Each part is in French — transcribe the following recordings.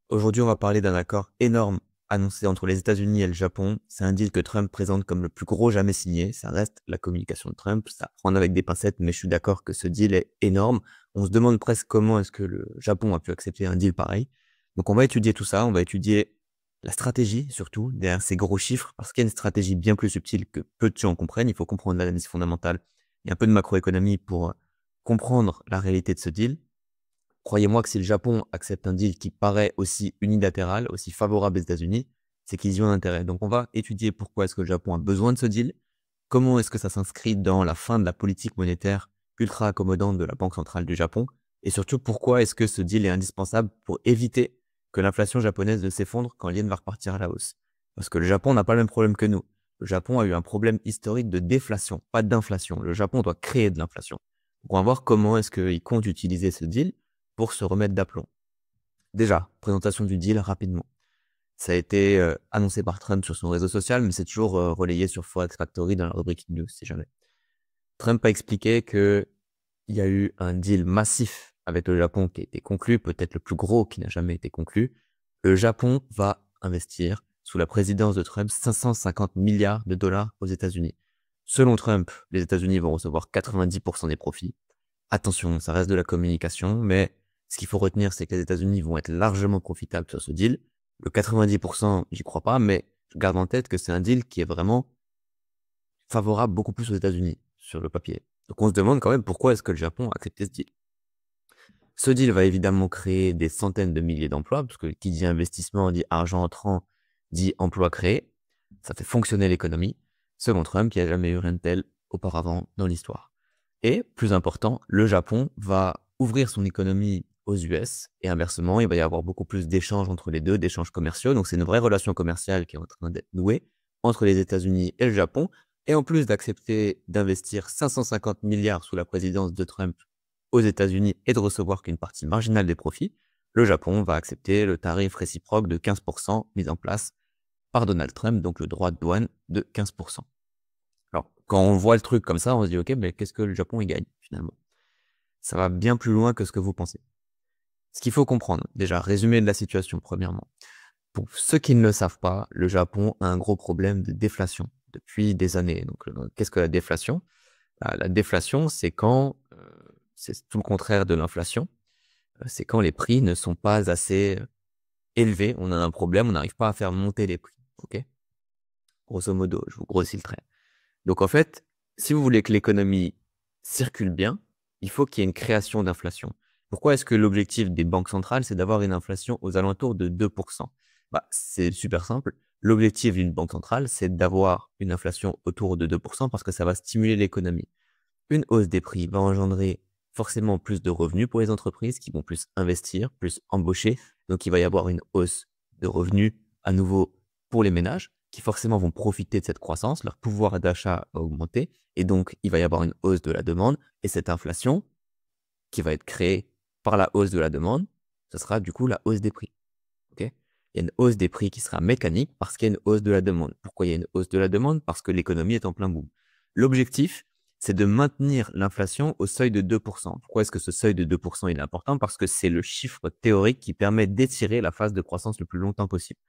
Aujourd'hui, on va parler d'un accord énorme annoncé entre les États-Unis et le Japon. C'est un deal que Trump présente comme le plus gros jamais signé. Ça reste la communication de Trump, ça à prendre avec des pincettes, mais je suis d'accord que ce deal est énorme. On se demande presque comment est-ce que le Japon a pu accepter un deal pareil. Donc on va étudier tout ça, on va étudier la stratégie surtout derrière ces gros chiffres, parce qu'il y a une stratégie bien plus subtile que peu de gens comprennent. Il faut comprendre l'analyse fondamentale et un peu de macroéconomie pour comprendre la réalité de ce deal. Croyez-moi que si le Japon accepte un deal qui paraît aussi unilatéral, aussi favorable aux États-Unis, c'est qu'ils y ont intérêt. Donc on va étudier pourquoi est-ce que le Japon a besoin de ce deal, comment est-ce que ça s'inscrit dans la fin de la politique monétaire ultra accommodante de la Banque centrale du Japon, et surtout pourquoi est-ce que ce deal est indispensable pour éviter que l'inflation japonaise ne s'effondre quand l'yen va repartir à la hausse. Parce que le Japon n'a pas le même problème que nous. Le Japon a eu un problème historique de déflation, pas d'inflation. Le Japon doit créer de l'inflation. Donc on va voir comment est-ce qu'il compte utiliser ce deal pour se remettre d'aplomb. Déjà, présentation du deal rapidement. Ça a été annoncé par Trump sur son réseau social, mais c'est toujours relayé sur Forex Factory dans la rubrique news, si jamais. Trump a expliqué que il y a eu un deal massif avec le Japon qui a été conclu, peut-être le plus gros qui n'a jamais été conclu. Le Japon va investir, sous la présidence de Trump, 550 milliards de dollars aux États-Unis. Selon Trump, les États-Unis vont recevoir 90% des profits. Attention, ça reste de la communication, mais ce qu'il faut retenir, c'est que les États-Unis vont être largement profitables sur ce deal. Le 90%, j'y crois pas, mais je garde en tête que c'est un deal qui est vraiment favorable beaucoup plus aux États-Unis sur le papier. Donc on se demande quand même pourquoi est-ce que le Japon a accepté ce deal. Ce deal va évidemment créer des centaines de milliers d'emplois, parce que qui dit investissement dit argent entrant, dit emploi créé. Ça fait fonctionner l'économie, selon Trump, il n'y a jamais eu rien de tel auparavant dans l'histoire. Et, plus important, le Japon va ouvrir son économie aux US, et inversement, il va y avoir beaucoup plus d'échanges entre les deux, d'échanges commerciaux. Donc c'est une vraie relation commerciale qui est en train d'être nouée entre les États-Unis et le Japon. Et en plus d'accepter d'investir 550 milliards sous la présidence de Trump aux États-Unis et de recevoir qu'une partie marginale des profits, le Japon va accepter le tarif réciproque de 15% mis en place par Donald Trump, donc le droit de douane de 15%. Alors, quand on voit le truc comme ça, on se dit, OK, mais qu'est-ce que le Japon y gagne finalement? Ça va bien plus loin que ce que vous pensez. Ce qu'il faut comprendre, déjà, résumé de la situation, premièrement. Pour ceux qui ne le savent pas, le Japon a un gros problème de déflation depuis des années. Donc, qu'est-ce que la déflation? La déflation, c'est quand, c'est tout le contraire de l'inflation, c'est quand les prix ne sont pas assez élevés. On a un problème, on n'arrive pas à faire monter les prix. OK? Grosso modo, je vous grossis le trait. Donc en fait, si vous voulez que l'économie circule bien, il faut qu'il y ait une création d'inflation. Pourquoi est-ce que l'objectif des banques centrales, c'est d'avoir une inflation aux alentours de 2%? Bah, c'est super simple. L'objectif d'une banque centrale, c'est d'avoir une inflation autour de 2% parce que ça va stimuler l'économie. Une hausse des prix va engendrer forcément plus de revenus pour les entreprises qui vont plus investir, plus embaucher. Donc, il va y avoir une hausse de revenus à nouveau pour les ménages qui forcément vont profiter de cette croissance. Leur pouvoir d'achat va augmenter et donc il va y avoir une hausse de la demande et cette inflation qui va être créée par la hausse de la demande, ce sera du coup la hausse des prix. Ok? Il y a une hausse des prix qui sera mécanique parce qu'il y a une hausse de la demande. Pourquoi il y a une hausse de la demande? Parce que l'économie est en plein boom. L'objectif, c'est de maintenir l'inflation au seuil de 2%. Pourquoi est-ce que ce seuil de 2% il est important? Parce que c'est le chiffre théorique qui permet d'étirer la phase de croissance le plus longtemps possible.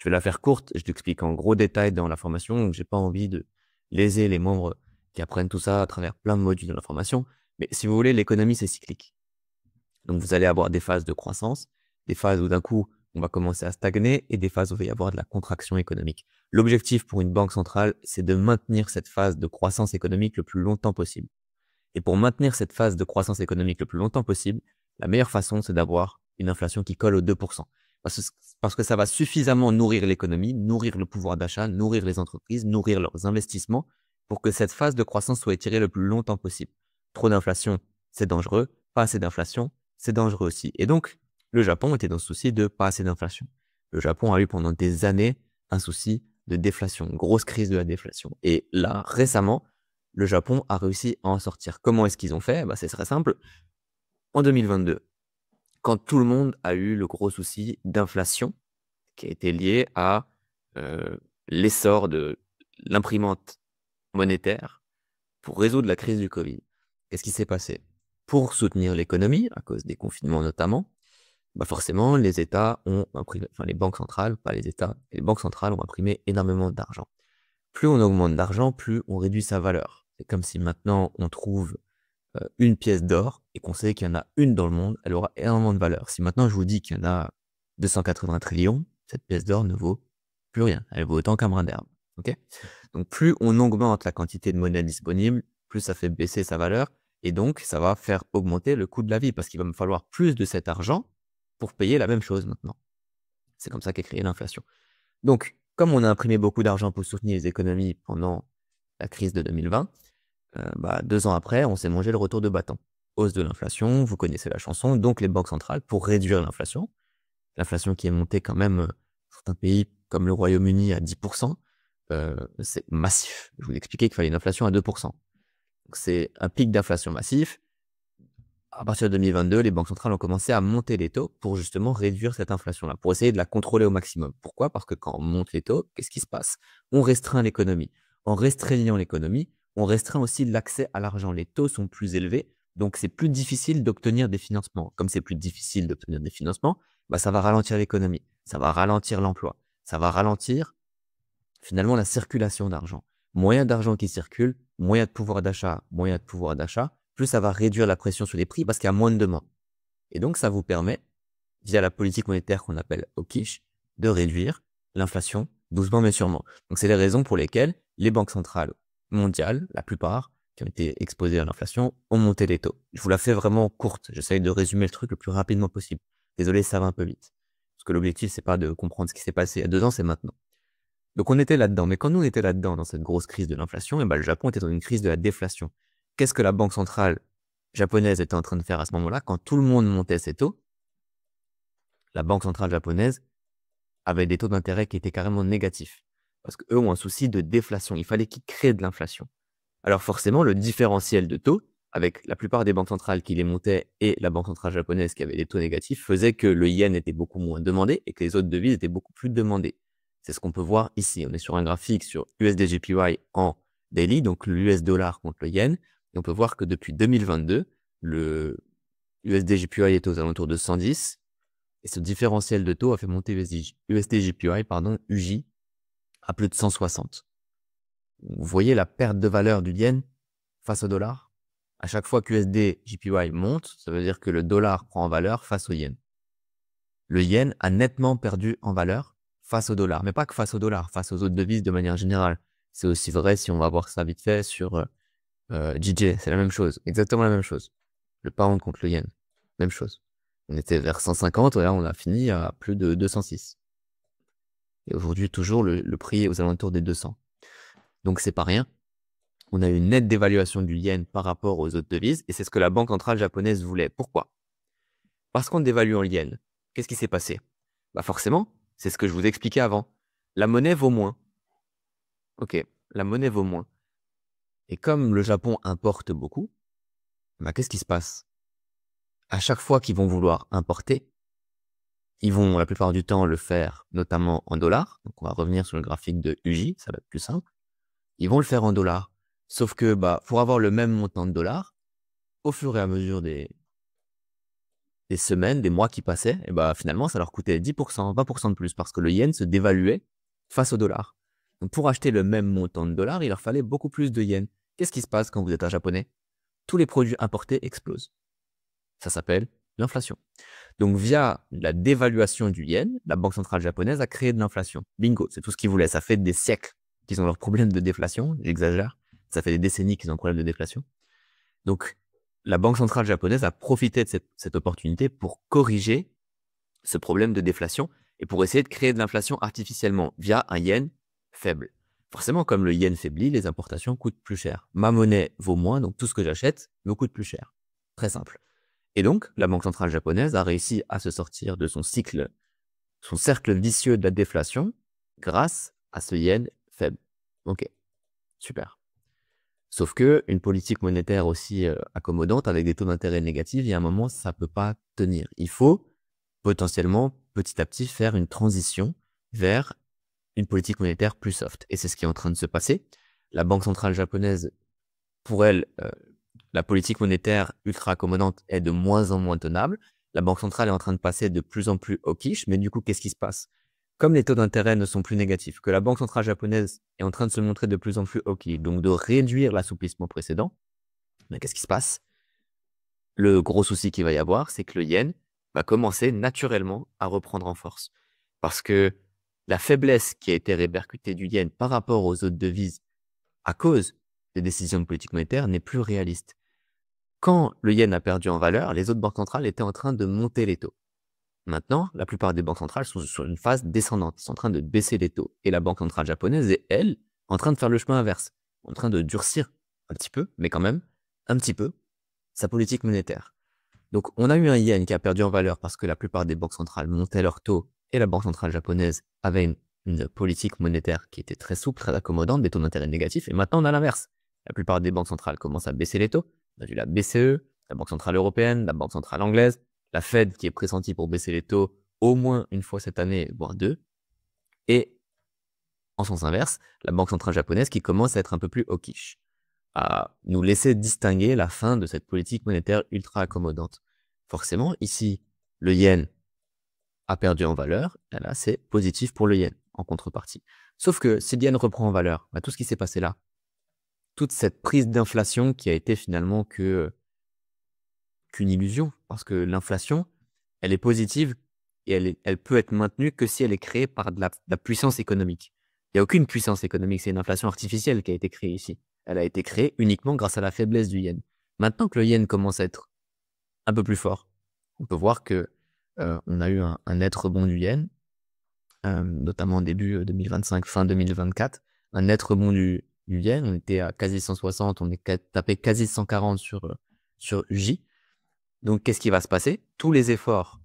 Je vais la faire courte, je t'explique en gros détail dans la formation, donc j'ai pas envie de léser les membres qui apprennent tout ça à travers plein de modules de la formation. Mais si vous voulez, l'économie, c'est cyclique. Donc vous allez avoir des phases de croissance, des phases où d'un coup, on va commencer à stagner et des phases où il va y avoir de la contraction économique. L'objectif pour une banque centrale, c'est de maintenir cette phase de croissance économique le plus longtemps possible. Et pour maintenir cette phase de croissance économique le plus longtemps possible, la meilleure façon, c'est d'avoir une inflation qui colle aux 2%. Parce que ça va suffisamment nourrir l'économie, nourrir le pouvoir d'achat, nourrir les entreprises, nourrir leurs investissements pour que cette phase de croissance soit étirée le plus longtemps possible. Trop d'inflation, c'est dangereux. Pas assez d'inflation, c'est dangereux aussi. Et donc, le Japon était dans ce souci de pas assez d'inflation. Le Japon a eu pendant des années un souci de déflation, une grosse crise de la déflation. Et là, récemment, le Japon a réussi à en sortir. Comment est-ce qu'ils ont fait? Bah, c'est très simple. En 2022, quand tout le monde a eu le gros souci d'inflation qui a été lié à euh, l'essor de l'imprimante monétaire pour résoudre la crise du Covid. Qu'est-ce qui s'est passé? Pour soutenir l'économie, à cause des confinements notamment, Bah forcément, les États ont imprimé, enfin les banques centrales, pas les États, les banques centrales ont imprimé énormément d'argent. Plus on augmente d'argent, plus on réduit sa valeur. C'est comme si maintenant on trouve une pièce d'or et qu'on sait qu'il y en a une dans le monde, elle aura énormément de valeur. Si maintenant je vous dis qu'il y en a 280 trillions, cette pièce d'or ne vaut plus rien. Elle vaut autant qu'un brin d'herbe. Ok? Donc plus on augmente la quantité de monnaie disponible, plus ça fait baisser sa valeur et donc ça va faire augmenter le coût de la vie parce qu'il va me falloir plus de cet argent pour payer la même chose maintenant. C'est comme ça qu'est créée l'inflation. Donc, comme on a imprimé beaucoup d'argent pour soutenir les économies pendant la crise de 2020, 2 ans après, on s'est mangé le retour de bâton. Hausse de l'inflation, vous connaissez la chanson, donc les banques centrales, pour réduire l'inflation qui est montée quand même, certains pays comme le Royaume-Uni à 10%, c'est massif. Je vous expliquais qu'il fallait une inflation à 2%. Donc c'est un pic d'inflation massif. À partir de 2022, les banques centrales ont commencé à monter les taux pour justement réduire cette inflation-là, pour essayer de la contrôler au maximum. Pourquoi? Parce que quand on monte les taux, qu'est-ce qui se passe? On restreint l'économie. En restreignant l'économie, on restreint aussi l'accès à l'argent. Les taux sont plus élevés, donc c'est plus difficile d'obtenir des financements. Comme c'est plus difficile d'obtenir des financements, ça va ralentir l'économie, ça va ralentir l'emploi, ça va ralentir finalement la circulation d'argent. Moyen d'argent qui circule, moyen de pouvoir d'achat, plus ça va réduire la pression sur les prix parce qu'il y a moins de demande. Et donc, ça vous permet, via la politique monétaire qu'on appelle hawkish, de réduire l'inflation doucement mais sûrement. Donc, c'est les raisons pour lesquelles les banques centrales mondiales, la plupart, qui ont été exposées à l'inflation, ont monté les taux. Je vous la fais vraiment courte. J'essaye de résumer le truc le plus rapidement possible. Désolé, ça va un peu vite. Parce que l'objectif, c'est pas de comprendre ce qui s'est passé il y a 2 ans, c'est maintenant. Donc on était là-dedans. Mais quand nous on était là-dedans, dans cette grosse crise de l'inflation, le Japon était dans une crise de la déflation. Qu'est-ce que la banque centrale japonaise était en train de faire à ce moment-là? Quand tout le monde montait ses taux, la banque centrale japonaise avait des taux d'intérêt qui étaient carrément négatifs. Parce qu'eux ont un souci de déflation. Il fallait qu'ils créent de l'inflation. Alors forcément, le différentiel de taux, avec la plupart des banques centrales qui les montaient et la banque centrale japonaise qui avait des taux négatifs, faisait que le yen était beaucoup moins demandé et que les autres devises étaient beaucoup plus demandées. C'est ce qu'on peut voir ici. On est sur un graphique sur USD/JPY en daily, donc l'US dollar contre le yen. Et on peut voir que depuis 2022, le USD/JPY est aux alentours de 110. Et ce différentiel de taux a fait monter USD/JPY, UJ, à plus de 160. Vous voyez la perte de valeur du yen face au dollar? À chaque fois qu'USD/JPY monte, ça veut dire que le dollar prend en valeur face au yen. Le yen a nettement perdu en valeur face au dollar, mais pas que face au dollar, face aux autres devises de manière générale. C'est aussi vrai si on va voir ça vite fait sur JJ, c'est la même chose, exactement la même chose. Le pound contre le yen, même chose. On était vers 150 et là on a fini à plus de 206. Et aujourd'hui toujours le prix est aux alentours des 200. Donc c'est pas rien. On a une nette dévaluation du yen par rapport aux autres devises et c'est ce que la banque centrale japonaise voulait. Pourquoi? Parce qu'en dévaluant le yen, qu'est-ce qui s'est passé? Forcément, c'est ce que je vous expliquais avant. La monnaie vaut moins. Ok, la monnaie vaut moins. Et comme le Japon importe beaucoup, qu'est-ce qui se passe? À chaque fois qu'ils vont vouloir importer, ils vont la plupart du temps le faire notamment en dollars. Donc on va revenir sur le graphique de UJ, ça va être plus simple. Ils vont le faire en dollars. Sauf que pour avoir le même montant de dollars, au fur et à mesure des semaines, des mois qui passaient, et finalement ça leur coûtait 10%, 20% de plus parce que le yen se dévaluait face au dollar. Donc pour acheter le même montant de dollars, il leur fallait beaucoup plus de yens. Qu'est-ce qui se passe quand vous êtes un japonais? Tous les produits importés explosent. Ça s'appelle l'inflation. Donc via la dévaluation du yen, la banque centrale japonaise a créé de l'inflation. Bingo, c'est tout ce qu'ils voulaient. Ça fait des siècles qu'ils ont leurs problèmes de déflation, j'exagère. Ça fait des décennies qu'ils ont un problème de déflation. Donc la banque centrale japonaise a profité de cette opportunité pour corriger ce problème de déflation et pour essayer de créer de l'inflation artificiellement via un yen faible. Forcément, comme le yen faiblit, les importations coûtent plus cher. Ma monnaie vaut moins, donc tout ce que j'achète me coûte plus cher. Très simple. Et donc, la banque centrale japonaise a réussi à se sortir de son cercle vicieux de la déflation grâce à ce yen faible. Ok, super. Sauf que une politique monétaire aussi accommodante avec des taux d'intérêt négatifs, il y a un moment, ça peut pas tenir. Il faut potentiellement, petit à petit, faire une transition vers une politique monétaire plus soft. Et c'est ce qui est en train de se passer. La banque centrale japonaise, pour elle, la politique monétaire ultra accommodante est de moins en moins tenable. La banque centrale est en train de passer de plus en plus hawkish, mais du coup, qu'est-ce qui se passe? Comme les taux d'intérêt ne sont plus négatifs, que la banque centrale japonaise est en train de se montrer de plus en plus hawkish, donc de réduire l'assouplissement précédent, mais qu'est-ce qui se passe? Le gros souci qu'il va y avoir, c'est que le yen va commencer naturellement à reprendre en force. Parce que la faiblesse qui a été répercutée du yen par rapport aux autres devises à cause des décisions de politique monétaire n'est plus réaliste. Quand le yen a perdu en valeur, les autres banques centrales étaient en train de monter les taux. Maintenant, la plupart des banques centrales sont sur une phase descendante. Ils sont en train de baisser les taux. Et la banque centrale japonaise est, elle, en train de faire le chemin inverse. En train de durcir un petit peu, mais quand même, un petit peu, sa politique monétaire. Donc, on a eu un yen qui a perdu en valeur parce que la plupart des banques centrales montaient leurs taux et la banque centrale japonaise avait une politique monétaire qui était très souple, très accommodante, des taux d'intérêt négatifs. Et maintenant, on a l'inverse. La plupart des banques centrales commencent à baisser les taux. On a vu la BCE, la Banque centrale européenne, la Banque centrale anglaise, la Fed qui est pressentie pour baisser les taux au moins une fois cette année, voire deux. Et en sens inverse, la Banque centrale japonaise qui commence à être un peu plus hawkish, à nous laisser distinguer la fin de cette politique monétaire ultra accommodante. Forcément, ici, le yen a perdu en valeur, et là, c'est positif pour le yen en contrepartie. Sauf que si le yen reprend en valeur, bah, tout ce qui s'est passé là, toute cette prise d'inflation qui a été finalement qu'une illusion, parce que l'inflation, elle est positive et elle peut être maintenue que si elle est créée par de la puissance économique. Il n'y a aucune puissance économique, c'est une inflation artificielle qui a été créée ici. Elle a été créée uniquement grâce à la faiblesse du yen. Maintenant que le yen commence à être un peu plus fort, on peut voir que on a eu un net rebond du yen, notamment début 2025, fin 2024, un net rebond du yen. On était à quasi 160, on est tapé quasi 140 sur J. Donc, qu'est-ce qui va se passer? Tous les efforts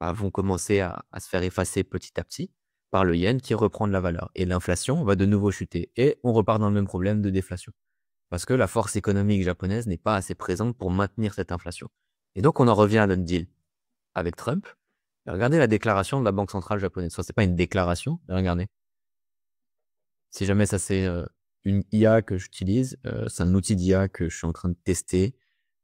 vont commencer à se faire effacer petit à petit par le yen qui reprend de la valeur. Et l'inflation va de nouveau chuter. Et on repart dans le même problème de déflation. Parce que la force économique japonaise n'est pas assez présente pour maintenir cette inflation. Et donc, on en revient à notre deal avec Trump. Regardez la déclaration de la Banque centrale japonaise. Soit c'est pas une déclaration, mais regardez. Si jamais ça c'est une IA que j'utilise, c'est un outil d'IA que je suis en train de tester.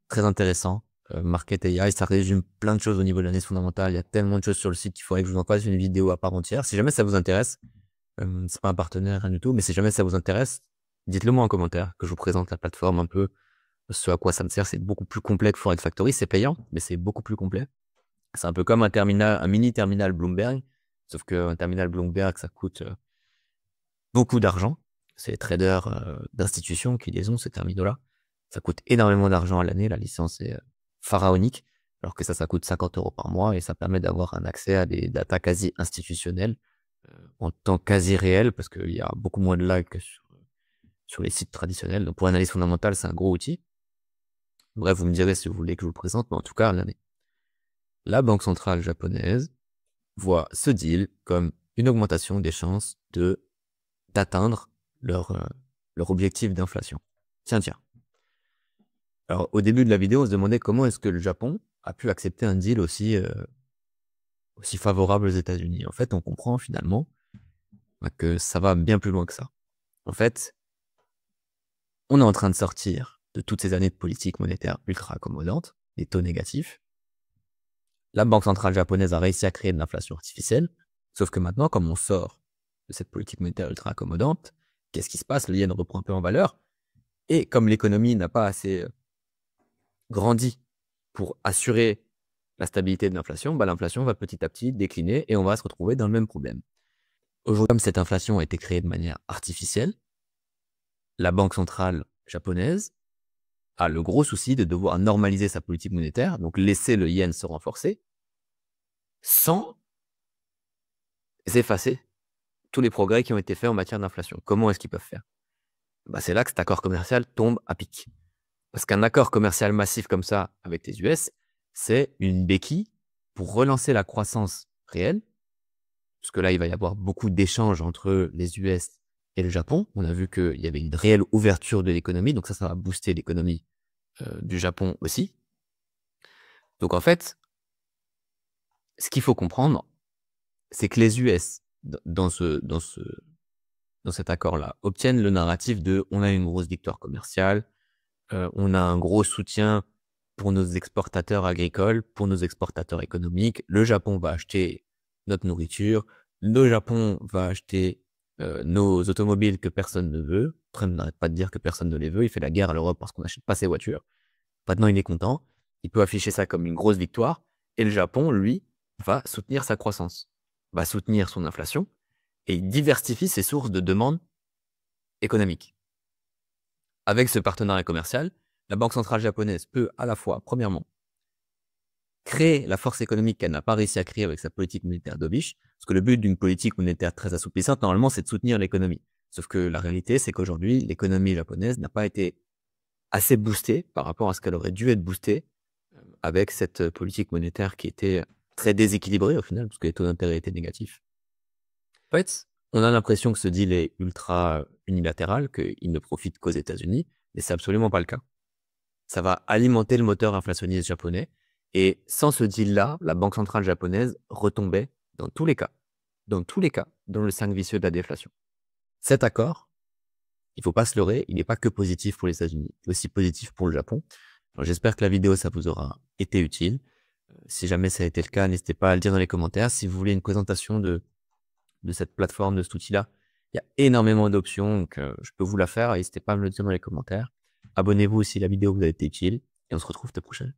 Très intéressant. Market AI, ça résume plein de choses au niveau de l'analyse fondamentale. Il y a tellement de choses sur le site qu'il faudrait que je vous en fasse une vidéo à part entière. Si jamais ça vous intéresse, c'est pas un partenaire, rien du tout, mais si jamais ça vous intéresse, dites-le moi en commentaire, que je vous présente la plateforme un peu, ce à quoi ça me sert. C'est beaucoup plus complet que Forex Factory. C'est payant, mais c'est beaucoup plus complet. C'est un peu comme un mini terminal Bloomberg, sauf qu'un terminal Bloomberg, ça coûte beaucoup d'argent. C'est les traders d'institutions qui les ont, ces terminaux-là. Ça coûte énormément d'argent à l'année. La licence est pharaonique, alors que ça coûte 50 € par mois et ça permet d'avoir un accès à des data quasi institutionnels en temps quasi réel, parce qu'il y a beaucoup moins de lag que sur les sites traditionnels. Donc pour l'analyse fondamentale, c'est un gros outil. Bref, vous me direz si vous voulez que je vous le présente, mais en tout cas, regardez. La Banque centrale japonaise voit ce deal comme une augmentation des chances d'atteindre leur objectif d'inflation. Tiens. Alors, au début de la vidéo, on se demandait comment est-ce que le Japon a pu accepter un deal aussi favorable aux États-Unis. En fait, on comprend finalement que ça va bien plus loin que ça. En fait, on est en train de sortir de toutes ces années de politique monétaire ultra accommodante, des taux négatifs. La Banque centrale japonaise a réussi à créer de l'inflation artificielle, sauf que maintenant, comme on sort de cette politique monétaire ultra accommodante, qu'est-ce qui se passe? Le yen reprend un peu en valeur, et comme l'économie n'a pas assez grandi pour assurer la stabilité de l'inflation, l'inflation va petit à petit décliner et on va se retrouver dans le même problème. Aujourd'hui, comme cette inflation a été créée de manière artificielle, la Banque centrale japonaise a le gros souci de devoir normaliser sa politique monétaire, donc laisser le yen se renforcer, sans effacer tous les progrès qui ont été faits en matière d'inflation. Comment est-ce qu'ils peuvent faire? C'est là que cet accord commercial tombe à pic. Parce qu'un accord commercial massif comme ça avec les US, c'est une béquille pour relancer la croissance réelle. Parce que là, il va y avoir beaucoup d'échanges entre les US et le Japon. On a vu qu'il y avait une réelle ouverture de l'économie, donc ça va booster l'économie du Japon aussi. Donc en fait, ce qu'il faut comprendre, c'est que les US, dans cet accord-là, obtiennent le narratif de « on a une grosse victoire commerciale », on a un gros soutien pour nos exportateurs agricoles, pour nos exportateurs économiques. Le Japon va acheter notre nourriture. Le Japon va acheter nos automobiles que personne ne veut. Trump n'arrête pas de dire que personne ne les veut. Il fait la guerre à l'Europe parce qu'on n'achète pas ses voitures. Maintenant, il est content. Il peut afficher ça comme une grosse victoire. Et le Japon, lui, va soutenir sa croissance, va soutenir son inflation et il diversifie ses sources de demande économique. Avec ce partenariat commercial, la Banque centrale japonaise peut à la fois, premièrement, créer la force économique qu'elle n'a pas réussi à créer avec sa politique monétaire dovish, parce que le but d'une politique monétaire très assouplissante, normalement, c'est de soutenir l'économie. Sauf que la réalité, c'est qu'aujourd'hui, l'économie japonaise n'a pas été assez boostée par rapport à ce qu'elle aurait dû être boostée avec cette politique monétaire qui était très déséquilibrée au final, parce que les taux d'intérêt étaient négatifs. En fait, on a l'impression que ce deal est ultra unilatéral, qu'il ne profite qu'aux États-Unis, mais c'est absolument pas le cas. Ça va alimenter le moteur inflationniste japonais, et sans ce deal-là, la Banque centrale japonaise retombait dans tous les cas, dans le cercle vicieux de la déflation. Cet accord, il faut pas se leurrer, il n'est pas que positif pour les États-Unis, il est aussi positif pour le Japon. J'espère que la vidéo, ça vous aura été utile. Si jamais ça a été le cas, n'hésitez pas à le dire dans les commentaires. Si vous voulez une présentation de cette plateforme, de cet outil-là, il y a énormément d'options, donc je peux vous la faire. N'hésitez pas à me le dire dans les commentaires. Abonnez-vous si la vidéo vous a été utile et on se retrouve la prochaine.